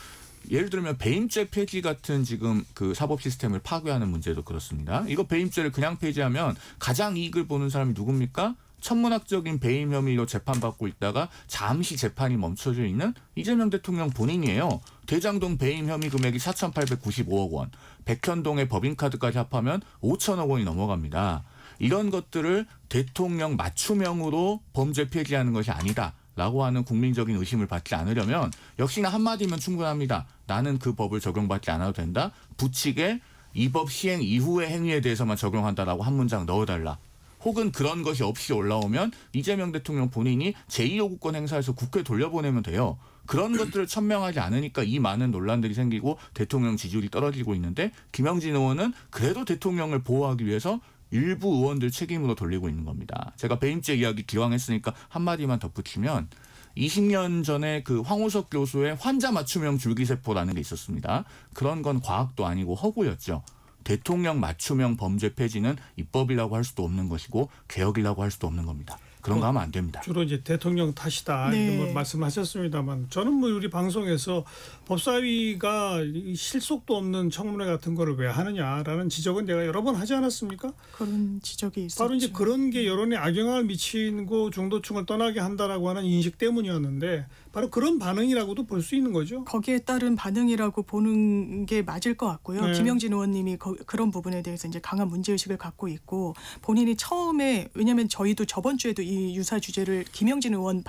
예를 들면 배임죄 폐지 같은 지금 그 사법 시스템을 파괴하는 문제도 그렇습니다. 이거 배임죄를 그냥 폐지하면 가장 이익을 보는 사람이 누굽니까? 천문학적인 배임 혐의로 재판받고 있다가 잠시 재판이 멈춰져 있는 이재명 대통령 본인이에요. 대장동 배임 혐의 금액이 4,895억 원, 백현동의 법인카드까지 합하면 5천억 원이 넘어갑니다. 이런 것들을 대통령 맞춤형으로 범죄 폐지하는 것이 아니다라고 하는 국민적인 의심을 받지 않으려면 역시나 한마디면 충분합니다. 나는 그 법을 적용받지 않아도 된다. 부칙에 이 법 시행 이후의 행위에 대해서만 적용한다라고 한 문장 넣어달라. 혹은 그런 것이 없이 올라오면 이재명 대통령 본인이 제2요구권 행사해서 국회에 돌려보내면 돼요. 그런 것들을 천명하지 않으니까 이 많은 논란들이 생기고 대통령 지지율이 떨어지고 있는데 김영진 의원은 그래도 대통령을 보호하기 위해서 일부 의원들 책임으로 돌리고 있는 겁니다. 제가 배임죄 이야기 기왕했으니까 한마디만 덧붙이면 20년 전에 그 황우석 교수의 환자 맞춤형 줄기세포라는 게 있었습니다. 그런 건 과학도 아니고 허구였죠. 대통령 맞춤형 범죄 폐지는 입법이라고 할 수도 없는 것이고 개혁이라고 할 수도 없는 겁니다. 그런 거 하면 안 됩니다. 주로 이제 대통령 탓이다 이런 걸 말씀하셨습니다만 저는 뭐 우리 방송에서 법사위가 실속도 없는 청문회 같은 거를 왜 하느냐라는 지적은 내가 여러 번 하지 않았습니까? 그런 지적이 있었죠. 바로 이제 그런 게 여론에 악영향을 미치고 중도층을 떠나게 한다라고 하는 인식 때문이었는데 바로 그런 반응이라고도 볼 수 있는 거죠. 거기에 따른 반응이라고 보는 게 맞을 것 같고요. 네. 김영진 의원님이 그런 부분에 대해서 이제 강한 문제의식을 갖고 있고 본인이 처음에 왜냐하면 저희도 저번 주에도 이 유사 주제를 김영진 의원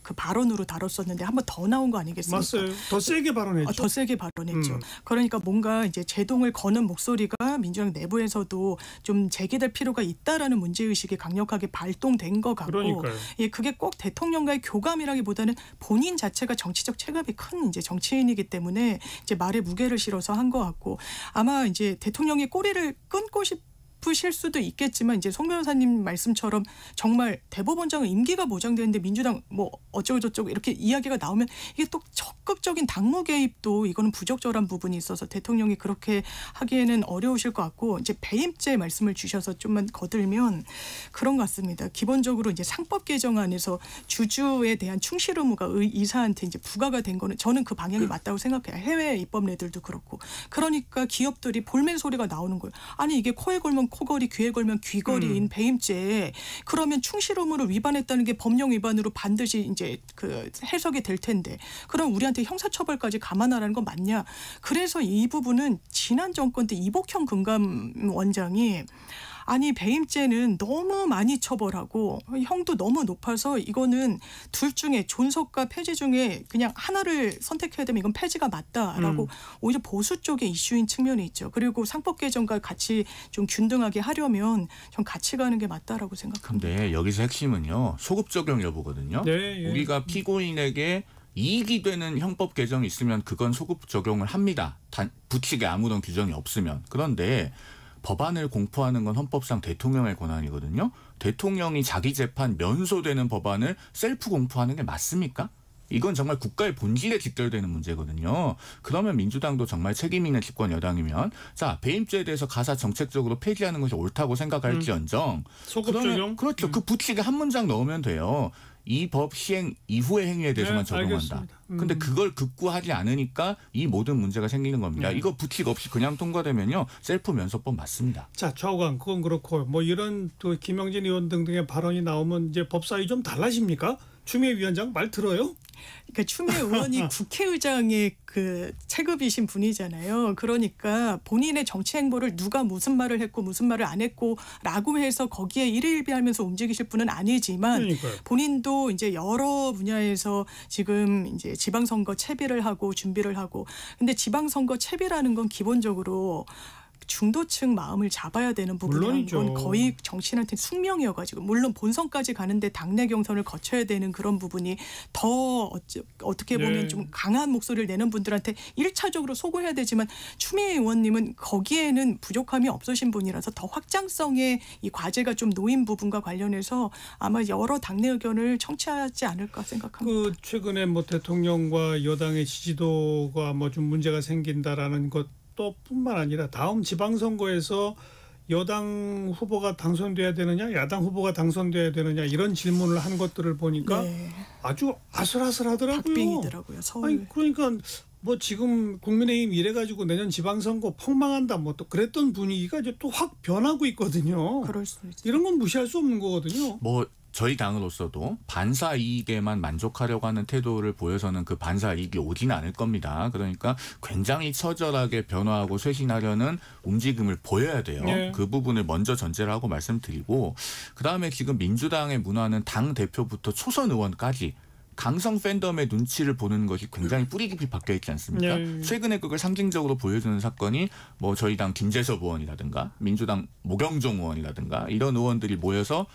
그 발언으로 다뤘었는데 한 번 더 나온 거 아니겠습니까? 맞아요. 더 세게 발언했죠. 더 세게 발언했죠. 그러니까 뭔가 이제 제동을 거는 목소리가 민주당 내부에서도 좀 제기될 필요가 있다라는 문제의식이 강력하게 발동된 것 같고, 그러니까요. 예, 그게 꼭 대통령과의 교감이라기보다는 본인 자체가 정치적 체급이 큰 이제 정치인이기 때문에 이제 말에 무게를 실어서 한 것 같고 아마 이제 대통령이 꼬리를 끊고 싶으실 수도 있겠지만 이제 송 변호사님 말씀처럼 정말 대법원장은 임기가 보장되는데 민주당 뭐 어쩌고 저쩌고 이렇게 이야기가 나오면 이게 또 적극적인 당무 개입도 이거는 부적절한 부분이 있어서 대통령이 그렇게 하기에는 어려우실 것 같고 이제 배임죄 말씀을 주셔서 좀만 거들면 그런 것 같습니다. 기본적으로 이제 상법 개정안에서 주주에 대한 충실 의무가 이사한테 이제 부과가 된 거는 저는 그 방향이 맞다고 생각해요. 해외 입법례들도 그렇고 그러니까 기업들이 볼멘 소리가 나오는 거예요. 아니 이게 코에 걸면 코걸이, 귀에 걸면 귀걸이인 배임죄. 그러면 충실 의무를 위반했다는 게 법령 위반으로 반드시 이제 그 해석이 될 텐데. 그럼 우리한테 형사처벌까지 감안하라는 건 맞냐? 그래서 이 부분은 지난 정권 때 이복형 금감원장이 아니 배임죄는 너무 많이 처벌하고 형도 너무 높아서 이거는 둘 중에 존속과 폐지 중에 그냥 하나를 선택해야 되면 이건 폐지가 맞다라고 오히려 보수 쪽의 이슈인 측면이 있죠. 그리고 상법 개정과 같이 좀 균등하게 하려면 좀 같이 가는 게 맞다라고 생각합니다. 근데 여기서 핵심은요. 소급 적용 여부거든요. 네, 예. 우리가 피고인에게 이익이 되는 형법 개정이 있으면 그건 소급 적용을 합니다. 부칙에 아무런 규정이 없으면. 그런데 법안을 공포하는 건 헌법상 대통령의 권한이거든요. 대통령이 자기 재판 면소되는 법안을 셀프 공포하는 게 맞습니까? 이건 정말 국가의 본질에 직결되는 문제거든요. 그러면 민주당도 정말 책임 있는 집권 여당이면 자 배임죄에 대해서 가사 정책적으로 폐지하는 것이 옳다고 생각할지언정 소급 적용? 그렇죠. 그 부칙에 한 문장 넣으면 돼요. 이 법 시행 이후의 행위에 대해서만 적용한다. 근데 그걸 극구하지 않으니까 이 모든 문제가 생기는 겁니다. 이거 부칙 없이 그냥 통과되면요. 셀프 면소법 맞습니다. 자, 좌우간 그건 그렇고 뭐 이런 또 김영진 의원 등등의 발언이 나오면 이제 법사위 좀 달라집니까? 추미애 위원장 말 들어요? 그러니까 추미애 의원이 국회의장의 그 체급이신 분이잖아요. 그러니까 본인의 정치 행보를 누가 무슨 말을 했고 무슨 말을 안 했고라고 해서 거기에 일희일비하면서 움직이실 분은 아니지만 그러니까요. 본인도 이제 여러 분야에서 지금 이제 지방선거 채비를 하고 준비를 하고 근데 지방선거 채비라는 건 기본적으로 중도층 마음을 잡아야 되는 부분이라는 건 거의 정치인한테 숙명이어가지고 물론 본선까지 가는데 당내 경선을 거쳐야 되는 그런 부분이 더 어떻게 보면 좀 강한 목소리를 내는 분들한테 1차적으로 소구해야 되지만 추미애 의원님은 거기에는 부족함이 없으신 분이라서 더 확장성의 이 과제가 좀 놓인 부분과 관련해서 아마 여러 당내 의견을 청취하지 않을까 생각합니다. 최근에 뭐 대통령과 여당의 지지도가 뭐 좀 문제가 생긴다라는 것도 뿐만 아니라 다음 지방선거에서 여당 후보가 당선돼야 되느냐 야당 후보가 당선돼야 되느냐 이런 질문을 한 것들을 보니까 아주 아슬아슬하더라고요. 박빙이더라고요. 서울. 아니, 그러니까 뭐 지금 국민의힘 이래가지고 내년 지방선거 폭망한다 뭐 또 그랬던 분위기가 이제 또 확 변하고 있거든요. 그럴 수 있어요. 이런 건 무시할 수 없는 거거든요. 뭐 저희 당으로서도 반사 이익에만 만족하려고 하는 태도를 보여서는 그 반사 이익이 오지는 않을 겁니다. 그러니까 굉장히 처절하게 변화하고 쇄신하려는 움직임을 보여야 돼요. 그 부분을 먼저 전제를 하고 말씀드리고 그다음에 지금 민주당의 문화는 당 대표부터 초선 의원까지 강성 팬덤의 눈치를 보는 것이 굉장히 뿌리 깊이 박혀 있지 않습니까? 최근에 그걸 상징적으로 보여주는 사건이 뭐 저희 당 김재섭 의원이라든가 민주당 모경종 의원이라든가 이런 의원들이 모여서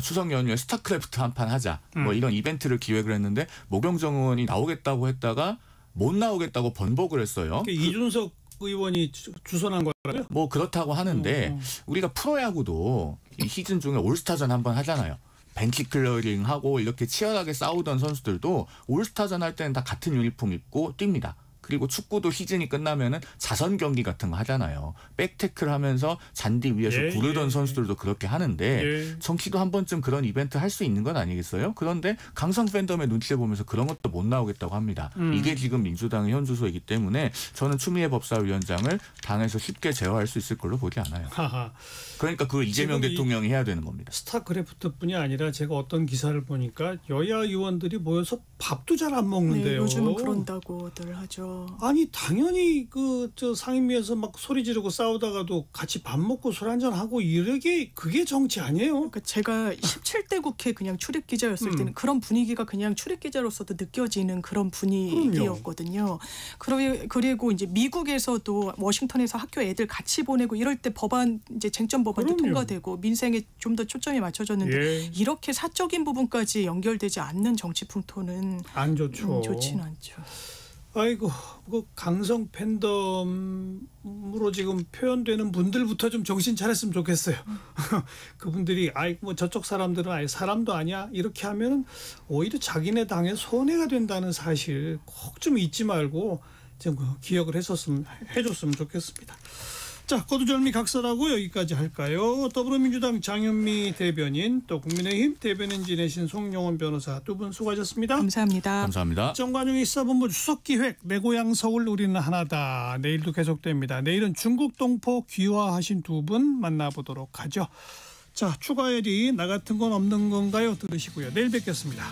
추석 연휴에 스타크래프트 한판 하자 뭐 이런 이벤트를 기획을 했는데 모경종 의원이 나오겠다고 했다가 못 나오겠다고 번복을 했어요. 이준석 의원이 주선한 거라고요? 뭐 그렇다고 하는데 우리가 프로야구도 이 시즌 중에 올스타전 한번 하잖아요. 벤치 클리어링하고 이렇게 치열하게 싸우던 선수들도 올스타전 할 때는 다 같은 유니폼 입고 뜁니다. 그리고 축구도 시즌이 끝나면은 자선 경기 같은 거 하잖아요. 백태클 하면서 잔디 위에서 구르던 선수들도 그렇게 하는데 정치도 한 번쯤 그런 이벤트 할 수 있는 건 아니겠어요? 그런데 강성 팬덤의 눈치를 보면서 그런 것도 못 나오겠다고 합니다. 이게 지금 민주당의 현주소이기 때문에 저는 추미애 법사위원장을 당에서 쉽게 제어할 수 있을 걸로 보지 않아요. 그러니까 그걸 이재명 대통령이 해야 되는 겁니다. 스타크래프트뿐이 아니라 제가 어떤 기사를 보니까 여야 의원들이 모여서 밥도 잘 안 먹는데요. 요즘은 그런다고들 하죠. 아니 당연히 저 상임위에서 막 소리 지르고 싸우다가도 같이 밥 먹고 술 한잔 하고 이러게 그게 정치 아니에요? 그러니까 제가 17대 국회 그냥 출입 기자였을 때는 그런 분위기가 그냥 출입 기자로서도 느껴지는 그런 분위기였거든요. 그리고 이제 미국에서도 워싱턴에서 학교 애들 같이 보내고 이럴 때 법안 이제 쟁점 법안도 통과되고 민생에 좀 더 초점이 맞춰졌는데 이렇게 사적인 부분까지 연결되지 않는 정치 풍토는 안 좋죠. 좋지는 않죠. 아이고, 그 강성 팬덤으로 지금 표현되는 분들부터 좀 정신 차렸으면 좋겠어요. 그분들이 아이고 뭐 저쪽 사람들은 아예 사람도 아니야 이렇게 하면 오히려 자기네 당에 손해가 된다는 사실 꼭 좀 잊지 말고 좀 기억을 해줬으면 좋겠습니다. 자, 거두절미 각설하고 여기까지 할까요? 더불어민주당 장현미 대변인 또 국민의힘 대변인 지내신 송영원 변호사 두 분 수고하셨습니다. 감사합니다. 감사합니다. 정관용의 시사본부 추석기획 내 고향 서울 우리는 하나다. 내일도 계속됩니다. 내일은 중국 동포 귀화하신 두 분 만나보도록 하죠. 자, 추가열이 나 같은 건 없는 건가요? 들으시고요. 내일 뵙겠습니다.